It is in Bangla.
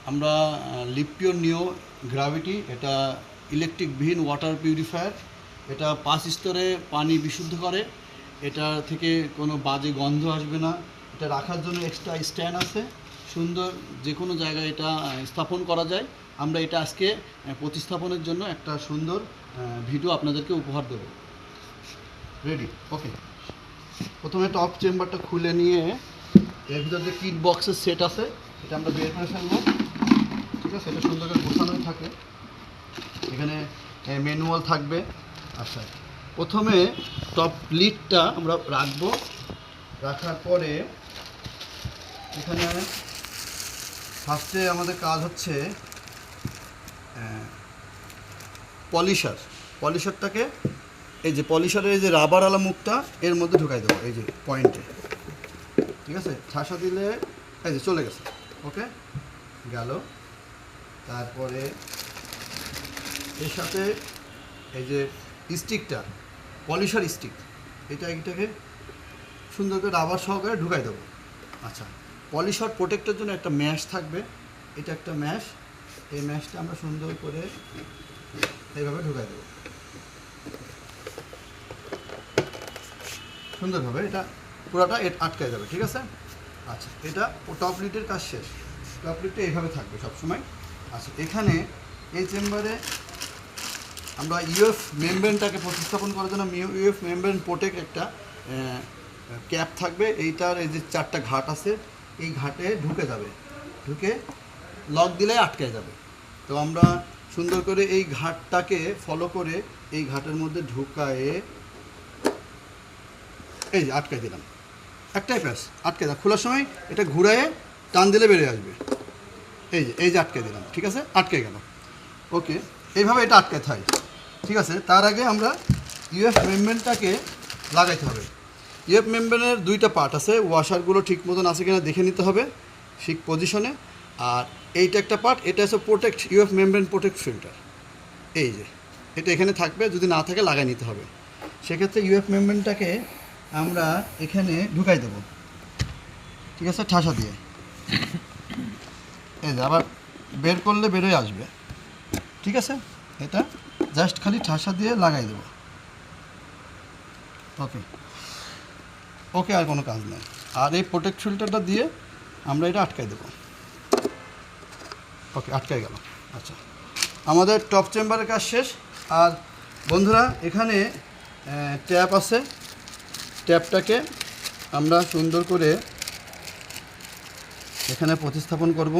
আমরা লিপিওর নিও গ্র্যাভিটি, এটা ইলেকট্রিক ভিন ওয়াটার পিউরিফায়ার। এটা 5 স্তরে পানি বিশুদ্ধ করে। এটা থেকে কোনো বাজে গন্ধ আসবে না। এটা রাখার জন্য এক্সট্রা স্ট্যান্ড আছে, সুন্দর যে কোনো জায়গায় এটা স্থাপন করা যায়। আমরা এটা আজকে প্রতিস্থাপনের জন্য একটা সুন্দর ভিডিও আপনাদেরকে উপহার দেব। রেডি? ওকে। প্রথমে টপ চেম্বারটা খুলে নিয়ে এর ভিতরে যে কিট বক্সের সেট আছে এটা আমরা বের করে ফেলবো। ঠিক আছে, এটা সুন্দর করে গোছানোই থাকে। এখানে ম্যানুয়াল থাকবে। আচ্ছা, প্রথমে টপ লিডটা আমরা রাখবো। রাখার পরে এখানে ফার্স্টে আমাদের কাজ হচ্ছে পলিশারটাকে, এই যে পলিশারের এই যে রাবারওয়ালা মুখটা এর মধ্যে ঢুকাই দেবো, এই যে পয়েন্টে। ঠিক আছে, ঠাসা দিলে এই যে চলে গেছে। ওকে, গেল। তারপরে এর সাথে এই যে স্টিকটা, পলিশার স্টিক, এটাকে সুন্দর করে রাবার সহকারে ঢুকাই দেবো। আচ্ছা, পলিশার প্রোটেক্টের জন্য একটা ম্যাশ থাকবে, এটা একটা ম্যাশ। এই ম্যাশটা আমরা সুন্দর করে এইভাবে ঢুকাই দেবো সুন্দরভাবে। এটা পুরোটা আটকায় যাবে। ঠিক আছে। আচ্ছা, এটা টপ লিডের কাজ শেষ। টপ লিডটা এইভাবে থাকবে সবসময়। আচ্ছা, এখানে এই চেম্বারে আমরা ইউএফ মেমব্রেনটাকে প্রতিস্থাপন করার জন্য ইউএফ মেমব্রেন প্রোটেক্ট একটা ক্যাপ থাকবে। এইটার এই যে 4টা ঘাট আছে, এই ঘাটে ঢুকে যাবে, ঢুকে লক দিলে আটকে যাবে। তো আমরা সুন্দর করে এই ঘাটটাকে ফলো করে এই ঘাটের মধ্যে ঢুকায়ে এই যে আটকে দিলাম। একটাই প্যাস আটকে দাও, খোলার সময় এটা ঘুরায়ে টান দিলে বেরিয়ে আসবে। এই যে আটকে দিলাম। ঠিক আছে, আটকে গেল। ওকে, এইভাবে এটা আটকে থাকে। ঠিক আছে, তার আগে আমরা ইউএফ মেমব্রেনটাকে লাগাইতে হবে। ইউএফ মেমব্রেনের 2টা পার্ট আছে, ওয়াশারগুলো ঠিক মতন আছে কিনা দেখে নিতে হবে ঠিক পজিশনে। আর এইটা একটা পার্ট, এটা হচ্ছে protect UF membrane protect filter. এই যে এটা এখানে থাকবে, যদি না থাকে লাগাই নিতে হবে। সেক্ষেত্রে ইউএফ মেমব্রেনটাকে আমরা এখানে ঢুকাই দেবো। ঠিক আছে, ঠাসা দিয়ে। এই যে আবার বের করলে বেরোয় আসবে। ঠিক আছে, এটা জাস্ট খালি ঠাসা দিয়ে লাগাই দেবো। ওকে ওকে, আর কোনো কাজ নেই। আর এই প্রোটেক্ট ফিল্টারটা দিয়ে আমরা এটা আটকাই দেবো। ওকে, আটকাই গেল। আচ্ছা, আমাদের টপ চেম্বারের কাজ শেষ। আর বন্ধুরা, এখানে ট্যাপ আছে, ট্যাপটাকে আমরা সুন্দর করে এখানে প্রতিস্থাপন করব।